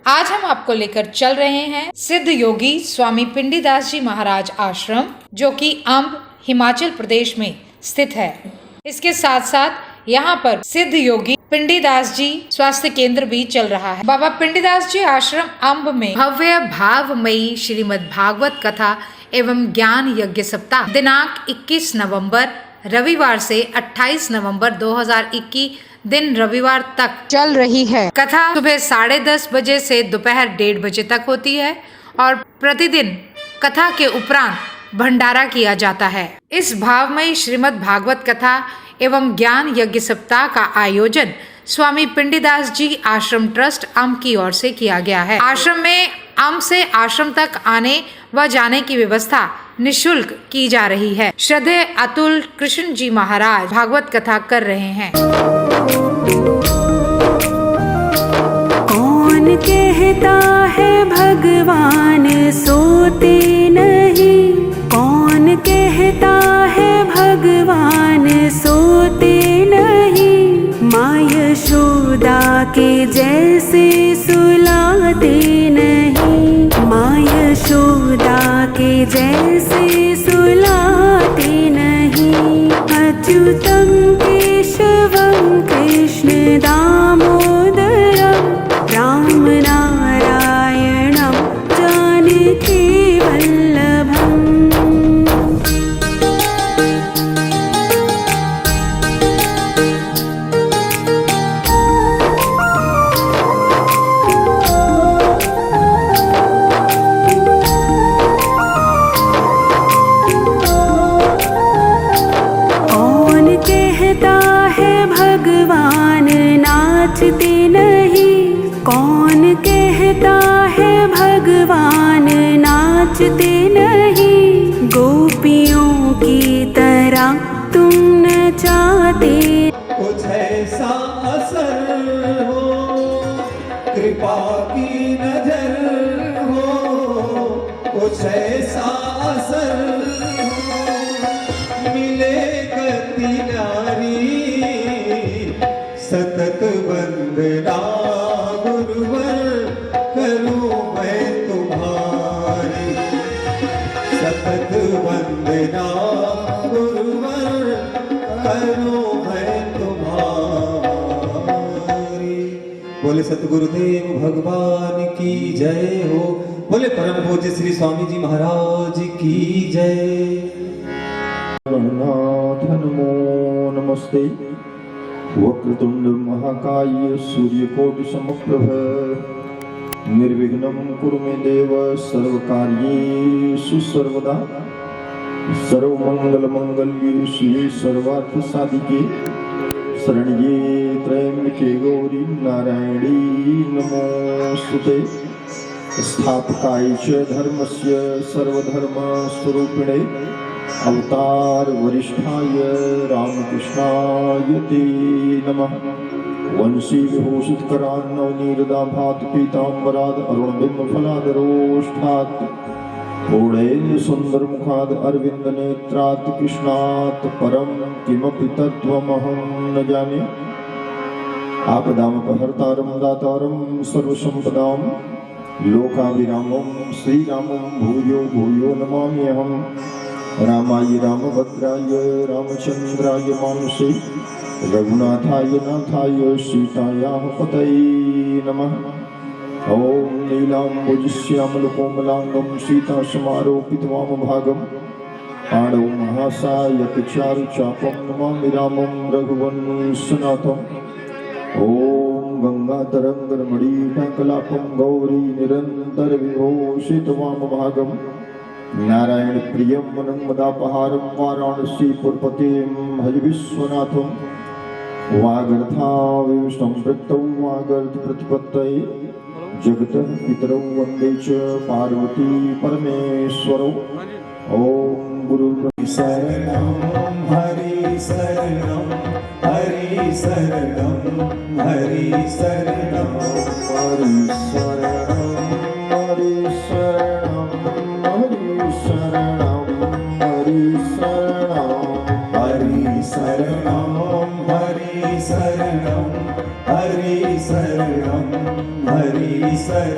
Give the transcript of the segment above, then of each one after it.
आज हम आपको लेकर चल रहे हैं सिद्ध योगी स्वामी पिंडीदास जी महाराज आश्रम, जो कि अम्ब हिमाचल प्रदेश में स्थित है। इसके साथ साथ यहाँ पर सिद्ध योगी पिंडीदास जी स्वास्थ्य केंद्र भी चल रहा है। बाबा पिंडीदास जी आश्रम अम्ब में भव्य भावमयी श्रीमद् भागवत कथा एवं ज्ञान यज्ञ सप्ताह दिनांक 21 नवंबर रविवार से 28 नवंबर 2021 दिन रविवार तक चल रही है। कथा सुबह 10:30 बजे से दोपहर 1:30 बजे तक होती है और प्रतिदिन कथा के उपरांत भंडारा किया जाता है। इस भावमयी श्रीमद् भागवत कथा एवं ज्ञान यज्ञ सप्ताह का आयोजन स्वामी पिंडीदास जी आश्रम ट्रस्ट अम्ब की ओर से किया गया है। आश्रम में अम्ब से आश्रम तक आने व जाने की व्यवस्था निशुल्क की जा रही है। श्रद्धेय अतुल कृष्ण जी महाराज भागवत कथा कर रहे हैं। कौन कहता है भगवान सोते नहीं, कौन कहता है भगवान सोते नहीं, माँ यशोदा के जैसे सुलाते नहीं, माँ यशोदा के जैसे सुलाते नहीं, अच्युतम केशवम कृष्ण दामोदरम राम नारायणम जानकी वल्लभम। कौन कहता है भगवान नाचते नहीं, कौन कहता है भगवान नाचते नहीं, गोपियों की तरह तुम नचाते। कुछ ऐसा असर हो, कृपा की नजर हो, कुछ ऐसा असर हो, मिले गति नारी सतत वंदना गुरुवर करूं मैं तुम्हारी, सतत वंदना गुरुवर करूं मैं तुम्हारी। बोले सतगुरुदेव भगवान की जय हो, बोले परम पूज्य श्री स्वामी जी महाराज की जय। नाथ नमो नमस्ते। वक्रतुंड महाकाय सूर्यकोटि समप्रभ निर्विघ्नं कुरु मे देव सर्वकार्येषु सर्वदा। सर्वमंगल मंगल्ये शिवे सर्वार्थ साधिके शरण्ये त्र्यंबके गौरी नारायणी नमोस्तुते। स्थापकाय च धर्मस्य सर्वधर्म स्वरूपिणे अवतार वरिष्ठाय रामकृष्णाय ते नमः। वंशी विभूषित करान्नवनीरदाभात पीताम्बराद अरुणबिंब फलादरोष्ठात् पूर्णेन्द्र सुंदर मुखाद अरविंद नेत्रात् कृष्णात् परम किमपि तत्त्वमहं न जाने। आपदामपहर्तारं दातारं सर्वसंपदां लोकाभिरामं श्रीरामं भूयो भूयो नमाम्यहम्। रामाय रामभद्राय रामचंद्राय मानसे रघुनाथाय नाथाय सीतायाः पतये नमः। ओम नीलाम्बुजश्यामलकोमलांगं सीतासमारोपितवामभागं पाणौ महासायकचारुचापं नमामि रामं रघुवंशनाथम्। ओम गंगातरङ्गरमणीटङ्कलापं गौरी निरन्तरविभूषितवामभागं नारायण प्रियं मनङ्मदापहारं वाराणसीपुरपतिं भज विश्वनाथं। वागर्थाविष्टं वृत्तौ वागर्थप्रतिपत्तये जगतः पितरौ वन्दे च पार्वती परमेश्वरौ। ओम गुरुर्ब्रह्मा शरणं हरि शरणं हरि शरणं हरि शरणं हरि शरणं हरि शरणं हरि शरणं हरि शरणं हरि शरणं हरि शरणं हरि शरणं हरि शरणं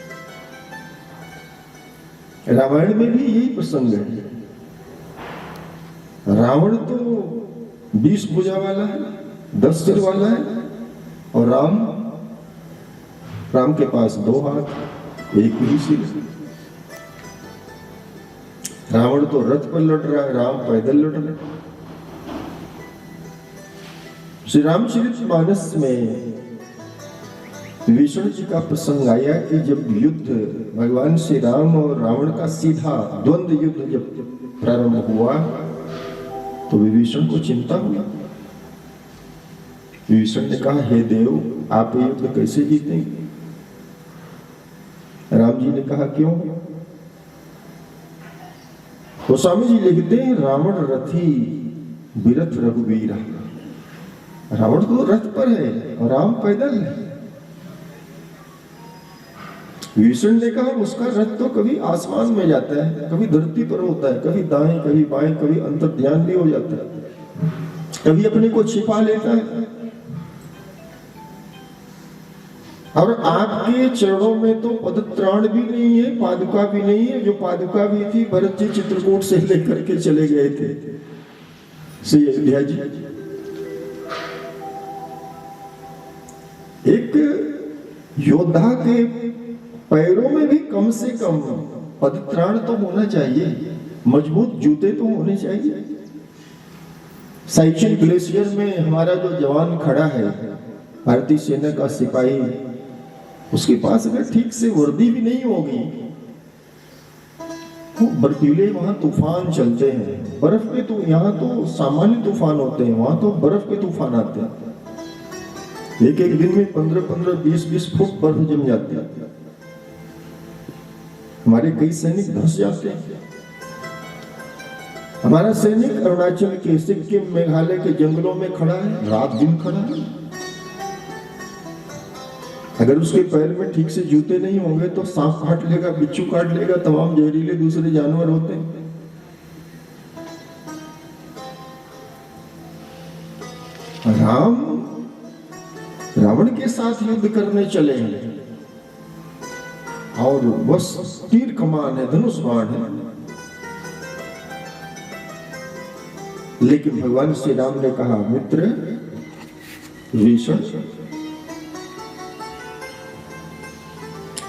रामायण में भी यही प्रसंग है। रावण तो 20 भुजा वाला है, 10 सिर वाला है, और राम के पास 2 हाथ, 1 ही सिर। रावण तो रथ पर लौट रहा है, राम पैदल लौट रहे। श्री रामचरितमानस में विभीषण जी का प्रसंग आया कि जब युद्ध भगवान श्री राम और रावण का सीधा द्वंद्व युद्ध जब प्रारंभ हुआ तो विभीषण को चिंता हुई। विभीषण ने कहा, हे देव, आप ये युद्ध कैसे जीतेंगे? राम जी ने कहा, क्यों? तो स्वामी जी लिखते हैं, रावण रथी बिरथ रघुवीरा। रावण तो रथ पर है और राम पैदल है। विभीषण ने कहा, उसका रथ तो कभी आसमान में जाता है, कभी धरती पर होता है, कभी दाएं कभी बाएं, कभी अंतर्ध्यान भी हो जाता है, कभी अपने को छिपा लेता है। और आपके चरणों में तो पदत्राण भी नहीं है, पादुका भी नहीं है। जो पादुका भी थी भरत जी चित्रकूट से लेकर के चले गए थे श्री अयोध्या जी। एक योद्धा के पैरों में भी कम से कम पदत्राण तो होना चाहिए, मजबूत जूते तो होने चाहिए। साइकिल ग्लेशियर में हमारा जो जवान खड़ा है, भारतीय सेना का सिपाही, उसके पास अगर ठीक से वर्दी भी नहीं होगी, तो बर्फीले वहां तूफान चलते हैं, बर्फ के तो यहाँ तो सामान्य तूफान होते हैं, वहां तो बर्फ के तूफान आते हैं। एक दिन में 15-15, 20-20 फुट बर्फ जम जाती है। हमारे कई सैनिक धंस जाते हैं। हमारा सैनिक अरुणाचल के, सिक्किम, मेघालय के जंगलों में खड़ा है, रात दिन खड़ा है। अगर उसके पैर में ठीक से जूते नहीं होंगे तो सांप काट लेगा, बिच्छू काट लेगा, तमाम जहरीले दूसरे जानवर होते हैं। रावण के साथ युद्ध करने चले हैं और बस तीर कमान है, धनुष बाण है। लेकिन भगवान श्री राम ने कहा, मित्र विभीषण,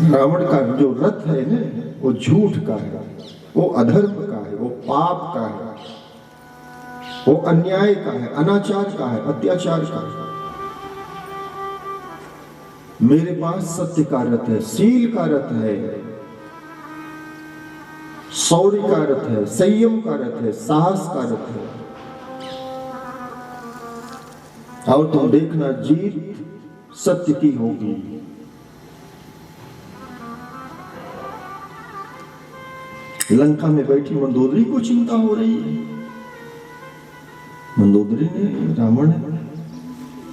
रावण का जो रथ है ना, वो झूठ का है, वो अधर्म का है, वो पाप का है, वो अन्याय का है, अनाचार का है, अत्याचार का है। मेरे पास सत्य का रथ है, शील का रथ है, शौर्य का रथ है, संयम का रथ है, साहस का रथ है। और तुम देखना, जीत सत्य की होगी। लंका में बैठी मंदोदरी को चिंता हो रही है। मंदोदरी ने, रावण ने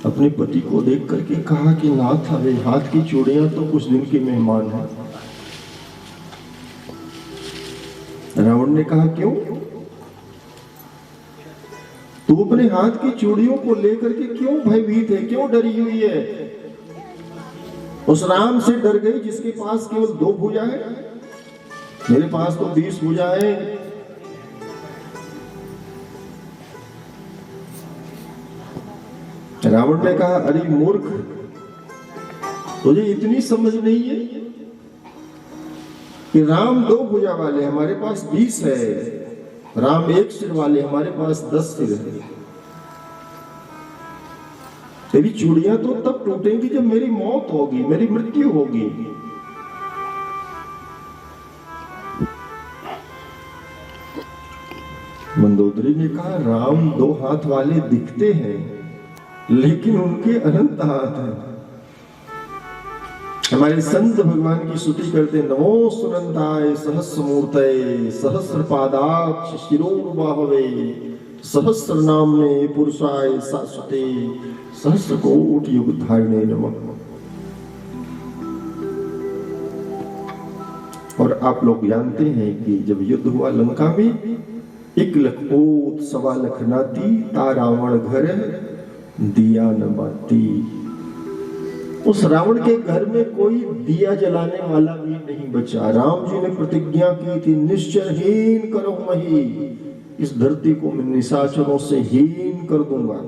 अपने पति को देख करके कहा कि नाथ, अरे हाथ की चूड़ियां तो कुछ दिन के मेहमान हैं। रावण ने कहा, क्यों? तू अपने हाथ की चूड़ियों को लेकर के क्यों भयभीत है, क्यों डरी हुई है? उस राम से डर गई जिसके पास केवल 2 भुजा है, मेरे पास तो 20 भुजा है। रावण ने कहा, अरे मूर्ख, तुझे इतनी समझ नहीं है कि राम 2 भुजा वाले, हमारे पास 20 है। राम 1 सिर वाले, हमारे पास 10 सिर है। तेरी चूड़ियां तो तब टूटेंगी जब मेरी मौत होगी, मेरी मृत्यु होगी। मंदोदरी ने कहा, राम 2 हाथ वाले दिखते हैं, लेकिन उनके अनंत हाथ हैं। हमारे संत भगवान की स्तुति करते, नमो सुनंताय सहस्रमूर्तये सहस्रपादाक्ष शिरोर्बाहवे सहस्र नामने पुरुषाय शाश्वते सहस्रकोटि युगधारिणे नमः। और आप लोग जानते हैं कि जब युद्ध हुआ लंका में, 1 लख पूत 1.25 लाख नाती, ता रावण घर दिया न बाती। उस रावण के घर में कोई दिया जलाने वाला भी नहीं बचा। राम जी ने प्रतिज्ञा की थी, निश्चरहीन करो मही, इस धरती को मैं निशाचरों से हीन कर दूंगा।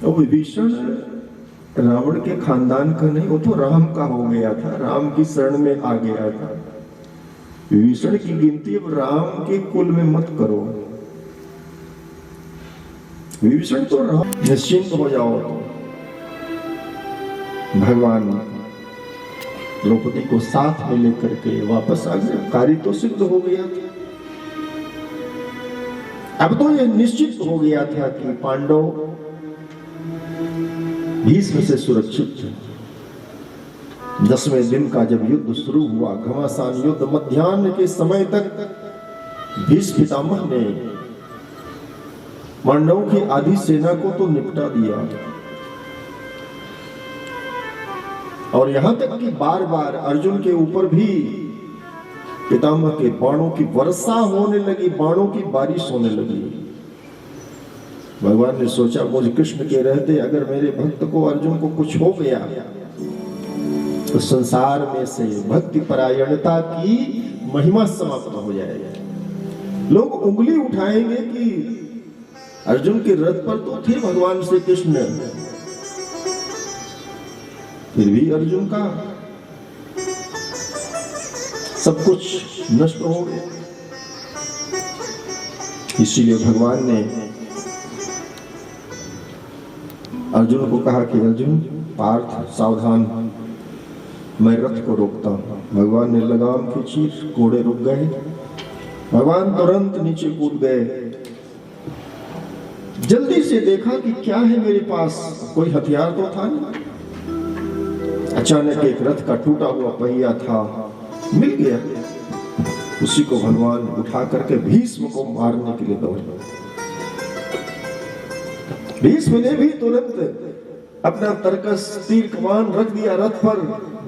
अब विभीषण रावण के खानदान का नहीं, वो तो राम का हो गया था, राम की शरण में आ गया था। विभीषण की गिनती अब राम के कुल में मत करो। विभीषण तो राम, निश्चिंत हो जाओ। भगवान द्रौपदी को साथ में लेकर के वापस आ गया, कार्य तो सिद्ध हो गया था। अब तो यह निश्चित हो गया था कि पांडव भीष्म से सुरक्षित थे। 10वें दिन का जब युद्ध शुरू हुआ, घमासान युद्ध, मध्याह्न के समय तक भीष्म पितामह ने पांडवों की आधी सेना को तो निपटा दिया, और यहां तक कि बार बार अर्जुन के ऊपर भी पितामह के बाणों की वर्षा होने लगी, बाणों की बारिश होने लगी। भगवान ने सोचा, मुझ कृष्ण के रहते अगर मेरे भक्त को, अर्जुन को कुछ हो गया तो संसार में से भक्ति परायणता की महिमा समाप्त हो जाएगी। लोग उंगली उठाएंगे कि अर्जुन के रथ पर तो थे भगवान श्री कृष्ण, फिर भी अर्जुन का सब कुछ नष्ट हो गया। इसीलिए भगवान ने अर्जुन को कहा कि अर्जुन, पार्थ सावधान, मैं रथ को रोकता हूं। भगवान ने लगाम खींची, घोड़े रुक गए। भगवान तुरंत नीचे कूद गए। जल्दी से देखा कि क्या है मेरे पास, कोई हथियार तो था नहीं। अचानक एक रथ का टूटा हुआ पहिया था, मिल गया। उसी को भगवान उठा करके भीष्म को मारने के लिए दौड़े। भीष्म ने भी तुरंत अपना तरकस तीर कमान रख दिया रथ पर,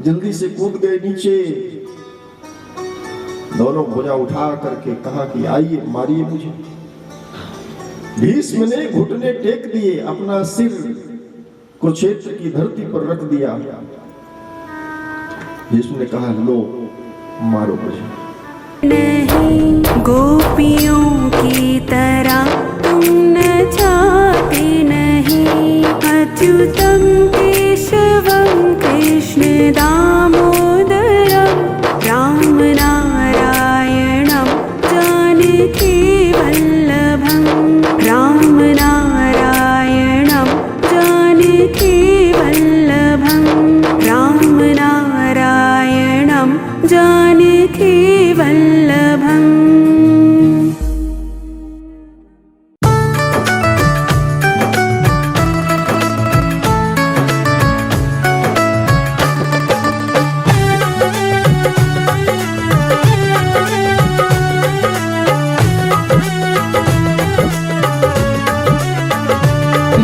जल्दी से कूद गए नीचे। दोनों भुजा उठा करके कहा कि आइए मारिए मुझे। भीष्म ने घुटने टेक दिए, अपना सिर कुरुक्षेत्र की धरती पर रख दिया। भीष्म ने कहा, लो मारो मुझे। नहीं गोपियों की तरह तुम न चाहते नहीं, अच्युतम केशवम कृष्ण दामोदरम, राम नारायणम जानकी वल्लभम, राम नारायणम जानकी वल्लभम, राम नारायणम जानकी वल्लभम।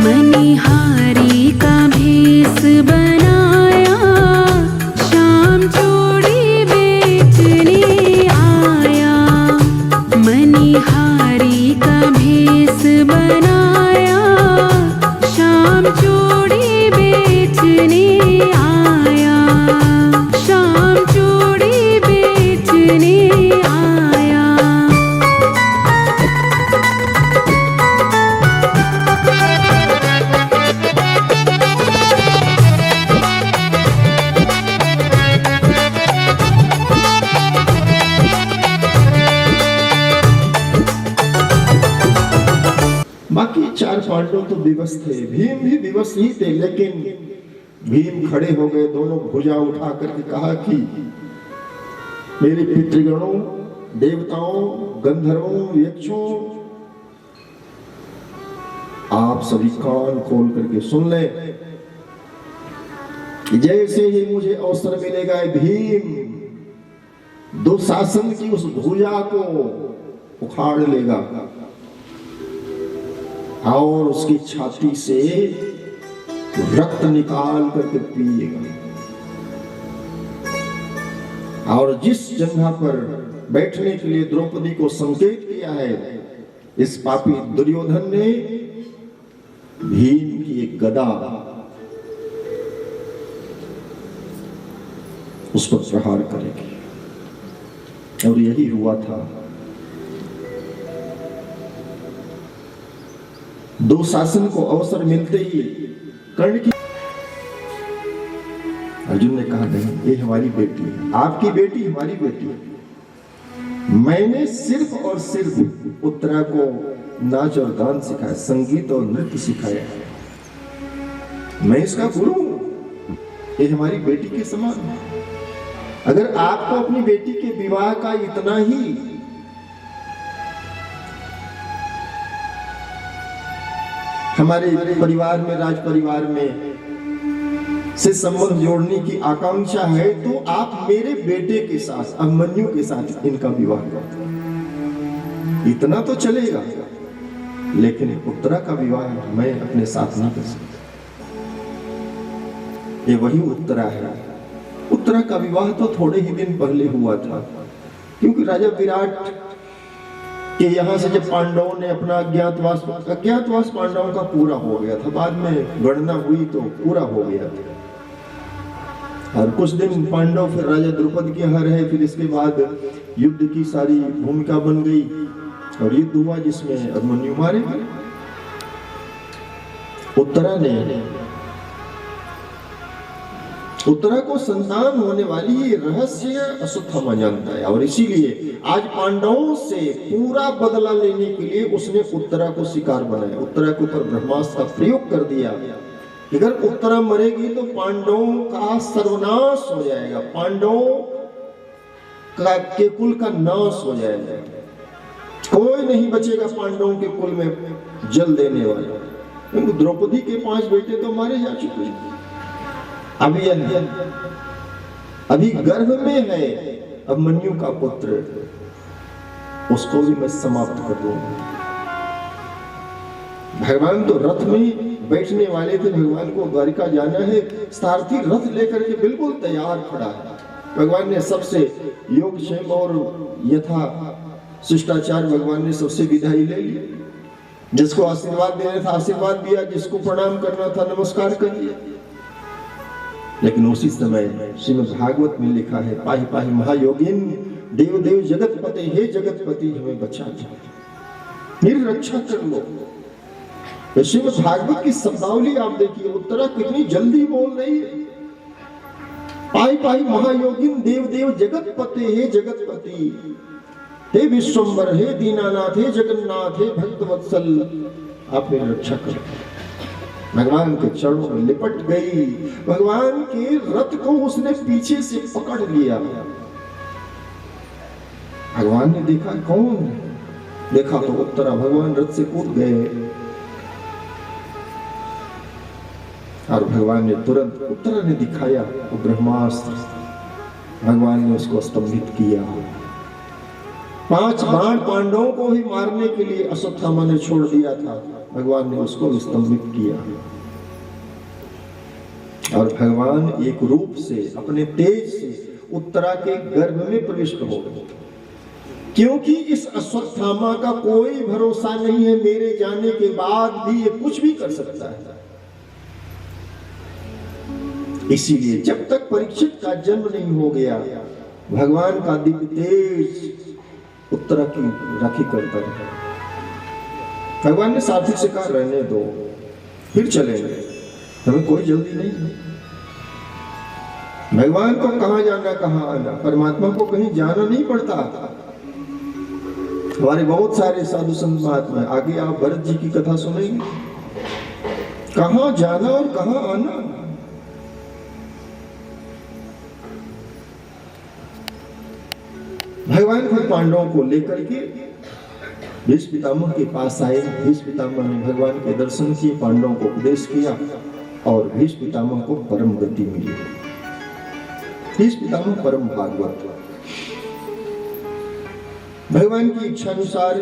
मणिहारी का भेष बनाया, शाम चूड़ी बेचने आया। मणिहारी का भेष बनाया, शाम चूड़ी बेचने आया, शाम चूड़ी बेचने आया। बाकी 4 पांडव तो विवश थे, भीम भी विवश ही थे, लेकिन भीम खड़े हो गए, दोनों भुजा उठा करके कहा कि मेरे पितृगणों, देवताओं, गंधर्वों, यक्षों, आप सभी कान खोल करके सुन ले। जैसे ही मुझे अवसर मिलेगा, भीम दुशासन की उस भुजा को उखाड़ लेगा और उसकी छाती से रक्त निकाल करके पिएगा, और जिस जगह पर बैठने के लिए द्रौपदी को संकेत किया है, इस पापी दुर्योधन ने भीम की एक गदा उस पर प्रहार करेगी। और यही हुआ था। दुशासन को अवसर मिलते ही कर्ण की अर्जुन ने कहा, नहीं, ये हमारी बेटी है, आपकी बेटी हमारी बेटी है। मैंने सिर्फ और सिर्फ उत्तरा को नाच और गान सिखाया, संगीत और नृत्य सिखाया, मैं इसका गुरु हूं, ये हमारी बेटी के समान है। अगर आपको अपनी बेटी के विवाह का इतना ही हमारे परिवार में, राज परिवार में से संबंध जोड़ने की आकांक्षा है, तो आप मेरे बेटे के साथ, अभिमन्यु के साथ इनका विवाह कर दो, इतना तो चलेगा। लेकिन उत्तरा का विवाह मैं अपने साथ नहीं कर सकता। ये वही उत्तरा है। उत्तरा का विवाह तो थोड़े ही दिन पहले हुआ था, क्योंकि राजा विराट के यहाँ से जब पांडवों ने अपना अज्ञातवास पांडवों का पूरा हो गया था, बाद में गणना हुई तो पूरा हो गया था। और कुछ दिन पांडव फिर राजा द्रुपद के यहाँ रहे, फिर इसके बाद युद्ध की सारी भूमिका बन गई और युद्ध हुआ जिसमें अभिमन्यु मारे गए। उत्तरा को संतान होने वाली ये रहस्य अश्वत्थामा जानता है, और इसीलिए आज पांडवों से पूरा बदला लेने के लिए उसने उत्तरा को शिकार बनाया। उत्तरा के ऊपर ब्रह्मास्त्र का प्रयोग कर दिया। अगर उत्तरा मरेगी तो पांडवों का सर्वनाश हो जाएगा, पांडवों के कुल का नाश हो जाएगा, कोई नहीं बचेगा पांडवों के कुल में जल देने वाला। क्योंकि द्रौपदी के 5 बेटे तो मारे जा चुके हैं। अभी गर्भ में है अभिमन्यु का पुत्र, उसको भी मैं समाप्त कर दूंगा। भगवान तो रथ में बैठने वाले थे, भगवान को द्वारिका जाना है, सारथी रथ लेकर के बिल्कुल तैयार खड़ा है। भगवान ने सबसे योगक्षेम और यथा शिष्टाचार भगवान ने सबसे विदाई ले ली। जिसको आशीर्वाद देना था आशीर्वाद दिया, जिसको प्रणाम करना था नमस्कार कर दिया। लेकिन उसी समय श्रीमद् भागवत में लिखा है, पाहि पाहि महायोगिन देव देव जगतपते, हे जगतपति हमें बचा दो, मेरी रक्षा कर लो। श्रीमद् भागवत की शब्दावली आप देखिए, उत्तरा कितनी जल्दी बोल रही है। पाहि पाहि महायोगिन देव देव जगतपते, हे जगतपति, हे विश्वम्बर, हे दीनानाथ, हे जगन्नाथ, हे भक्तवत्सल, आप मेरी रक्षा करो। भगवान के चरणों में लिपट गई। भगवान के रथ को उसने पीछे से पकड़ लिया। भगवान ने देखा कौन, देखा तो उत्तरा। भगवान रथ से कूद गए और भगवान ने तुरंत, उत्तरा ने दिखाया वो ब्रह्मास्त्र, भगवान ने उसको स्तंभित किया। 5 बाण पांडवों को ही मारने के लिए अश्वत्थामा ने छोड़ दिया था, भगवान ने उसको स्तंभित किया। और भगवान एक रूप से, अपने तेज से उत्तरा के गर्भ में प्रविष्ट हो गए। क्योंकि इस अश्वत्थामा का कोई भरोसा नहीं है, मेरे जाने के बाद भी ये कुछ भी कर सकता है। इसीलिए जब तक परीक्षित का जन्म नहीं हो गया, भगवान का दिव्य तेज उत्तरा की राखी करता रहा। भगवान ने साथी से कहा, रहने दो, फिर चलेंगे, हमें कोई जल्दी नहीं है। भगवान को कहां जाना कहां आना, परमात्मा को कहीं जाना नहीं पड़ता। हमारे बहुत सारे साधु संत महात्मा, आगे आप भरत जी की कथा सुनेंगे, कहां जाना और कहां आना। भगवान फिर पांडवों को लेकर के भीष्म पितामह के पास आए। भीष्म पितामह ने भगवान के दर्शन किए, पांडवों को उपदेश किया और भीष्म पितामह को परम गति मिली। भीष्म पितामह परम भागवत, भगवान की इच्छा अनुसार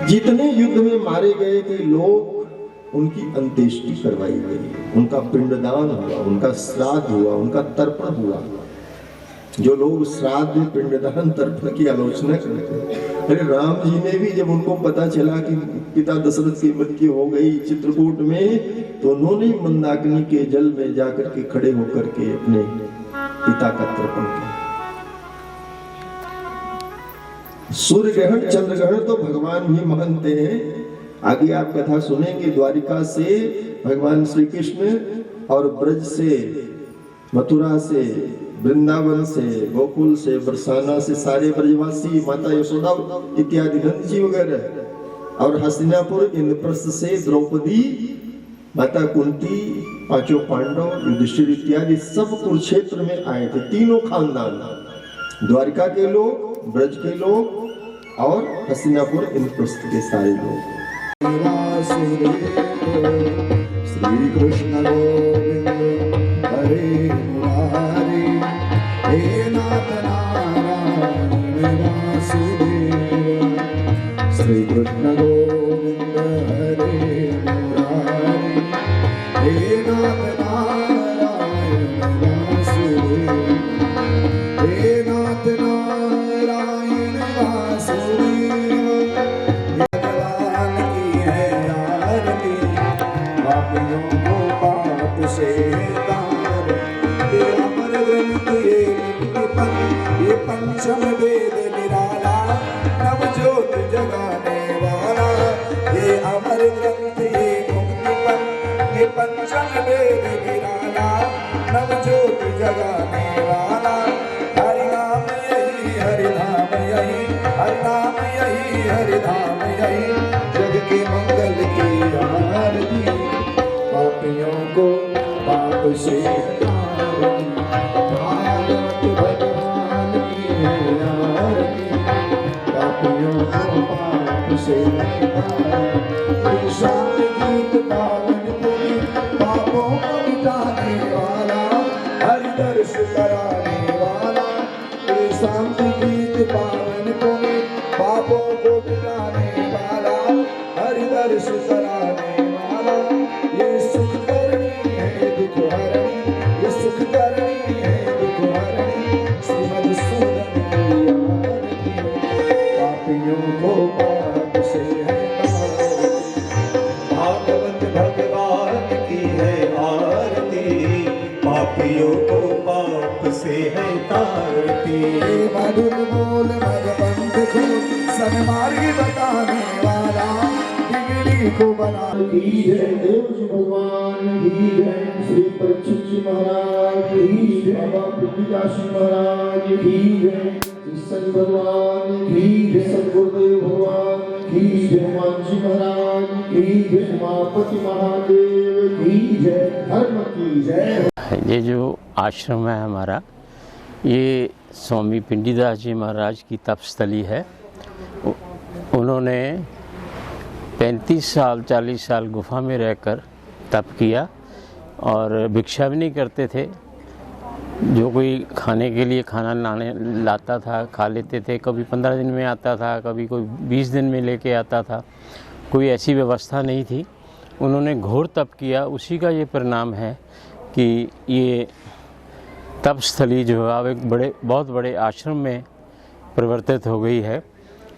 जितने युद्ध में मारे गए थे लोग, उनकी अंत्येष्टि करवाई गई, उनका पिंडदान हुआ, उनका श्राद्ध हुआ, उनका तर्पण हुआ। जो लोग श्राद्ध पिंडदान तर्पण की आलोचना करते हैं, अरे राम जी ने भी जब उनको पता चला कि पिता दशरथ की मृत्यु हो गई चित्रकूट में, तो उन्होंने मंदाकिनी के जल में जाकर के खड़े होकर के अपने पिता का तर्पण किया। सूर्य ग्रहण चंद्र ग्रहण तो भगवान ही मानते हैं। आगे आप कथा सुनेंगे, द्वारिका से भगवान श्री कृष्ण और ब्रज से, मथुरा से, वृंदावन से, गोकुल से, बरसाना से सारे ब्रजवासी, माता यशोदा इत्यादि नंद जी वगैरह, और हस्तिनापुर इंद्रप्रस्थ से द्रौपदी, माता कुंती, पांचों पांडव, युधिष्ठिर इत्यादि सब कुरुक्षेत्र में आए थे। तीनों खानदान, द्वारिका के लोग, ब्रज के लोग और हस्तिनापुर इंद्रप्रस्थ के सारे लोग। श्री कृष्ण गोविंद हरे मुरारी, हे नाथ नारायण वासुदेव। श्री कृष्ण गोविंद हरे मुरारी, हे नाथ नारायण वासुदेव, हे नाथ नारायण वासुदेव। भगवान की है आरती, पापियों को पाप से तार। ये अमर ग्रंथ ये पंचम वेद निराला, नव ज्योत जगाने वाला। ये अमर ग्रंथ ये पंचम वेद निराला, नव ज्योत जगाने वाला। हरि नाम यही, हरि नाम यही, हरि नाम यही, हरि नाम यही। जग के मंगल की आरती, पापियों को पाप से तारती। भागवत भगवान की है आरती, पापियों को पाप से तारती। शांत गीत पावन पुनि, पापों को मिटाने वाला, हरि दर्श कराने वाला। शांत गीत पावन पुनि, पापों को मिटाने वाला, हरि दर्श कराने वाला। ये सुख करनी है दुख हरणी, ये सुख करनी है दुख हरणी। श्रीमद् सूदन की आरती, पापियों को पाप से है तारती। भागवत भगवान की है आरती, पापियों को पाप से है तारती। मधुर बोल मग पंथ को सन्मार्ग बताने वाला, बिगड़ी को बना। की जय देव जी भगवान की जय, श्री परीक्षित जी महाराज की जय, बाबा पृथ्वीदास जी महाराज की जय, सच भगवान की जय, सदगुरुदेव भगवान की जय, हनुमान जी महाराज की जय, उमापति महादेव की जय, धर्म की जय। ये जो आश्रम है हमारा, ये स्वामी पिंडीदास जी महाराज की तपस्थली है। उन्होंने 35 साल 40 साल गुफा में रहकर तप किया और भिक्षा भी नहीं करते थे। जो कोई खाने के लिए खाना लाता था खा लेते थे। कभी 15 दिन में आता था, कभी कोई 20 दिन में लेके आता था। कोई ऐसी व्यवस्था नहीं थी। उन्होंने घोर तप किया, उसी का ये परिणाम है कि ये तपस्थली जो है अब एक बहुत बड़े आश्रम में परिवर्तित हो गई है।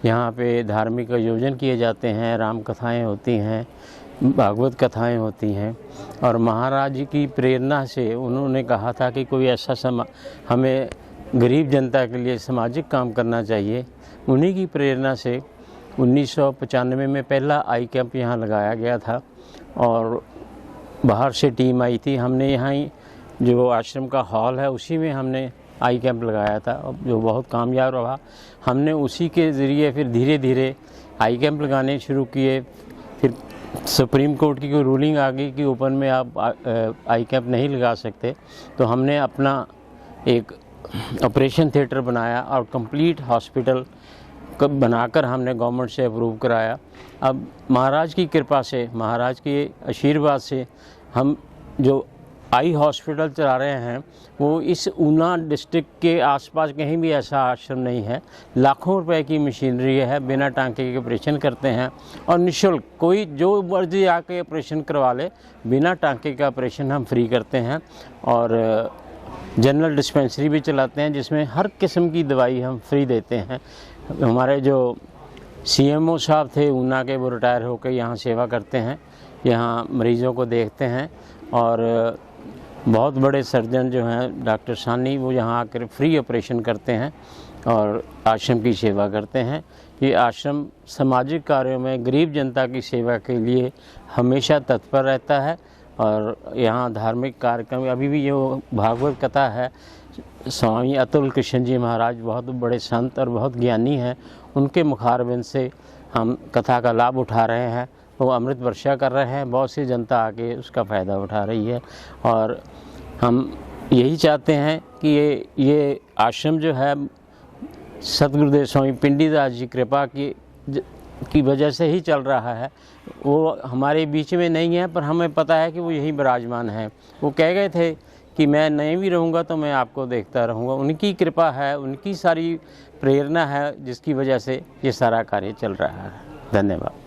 यहाँ पे धार्मिक आयोजन किए जाते हैं, राम कथाएँ होती हैं, भागवत कथाएँ होती हैं। और महाराज जी की प्रेरणा से उन्होंने कहा था कि कोई ऐसा हमें गरीब जनता के लिए सामाजिक काम करना चाहिए। उन्हीं की प्रेरणा से 1995 में पहला आई कैंप यहाँ लगाया गया था और बाहर से टीम आई थी। हमने यहाँ ही जो आश्रम का हॉल है उसी में हमने आई कैंप लगाया था, जो बहुत कामयाब रहा। हमने उसी के ज़रिए फिर धीरे धीरे आई कैंप लगाने शुरू किए। फिर सुप्रीम कोर्ट की कोई रूलिंग आ गई कि ओपन में आप आई कैंप नहीं लगा सकते, तो हमने अपना एक ऑपरेशन थिएटर बनाया और कंप्लीट हॉस्पिटल बनाकर हमने गवर्नमेंट से अप्रूव कराया। अब महाराज की कृपा से, महाराज के आशीर्वाद से हम जो आई हॉस्पिटल चला रहे हैं वो इस ऊना डिस्ट्रिक्ट के आसपास कहीं भी ऐसा आश्रम नहीं है। लाखों रुपए की मशीनरी है, बिना टांके के ऑपरेशन करते हैं और निःशुल्क, कोई जो मर्जी आके ऑपरेशन करवा ले, बिना टांके का ऑपरेशन हम फ्री करते हैं। और जनरल डिस्पेंसरी भी चलाते हैं जिसमें हर किस्म की दवाई हम फ्री देते हैं। हमारे जो CMO साहब थे ऊना के, वो रिटायर होकर यहाँ सेवा करते हैं, यहाँ मरीज़ों को देखते हैं। और बहुत बड़े सर्जन जो हैं डॉक्टर सानी, वो यहाँ आकर फ्री ऑपरेशन करते हैं और आश्रम की सेवा करते हैं। ये आश्रम सामाजिक कार्यों में गरीब जनता की सेवा के लिए हमेशा तत्पर रहता है। और यहाँ धार्मिक कार्यक्रम, अभी भी जो भागवत कथा है, स्वामी अतुल कृष्ण जी महाराज बहुत बड़े संत और बहुत ज्ञानी हैं, उनके मुखारबिंद से हम कथा का लाभ उठा रहे हैं। वो अमृत वर्षा कर रहे हैं, बहुत सी जनता आके उसका फ़ायदा उठा रही है। और हम यही चाहते हैं कि ये आश्रम जो है सतगुरुदेव स्वामी पिंडीदास जी कृपा की वजह से ही चल रहा है। वो हमारे बीच में नहीं है, पर हमें पता है कि वो यहीं विराजमान है। वो कह गए थे कि मैं नहीं भी रहूँगा तो मैं आपको देखता रहूँगा। उनकी कृपा है, उनकी सारी प्रेरणा है, जिसकी वजह से ये सारा कार्य चल रहा है। धन्यवाद।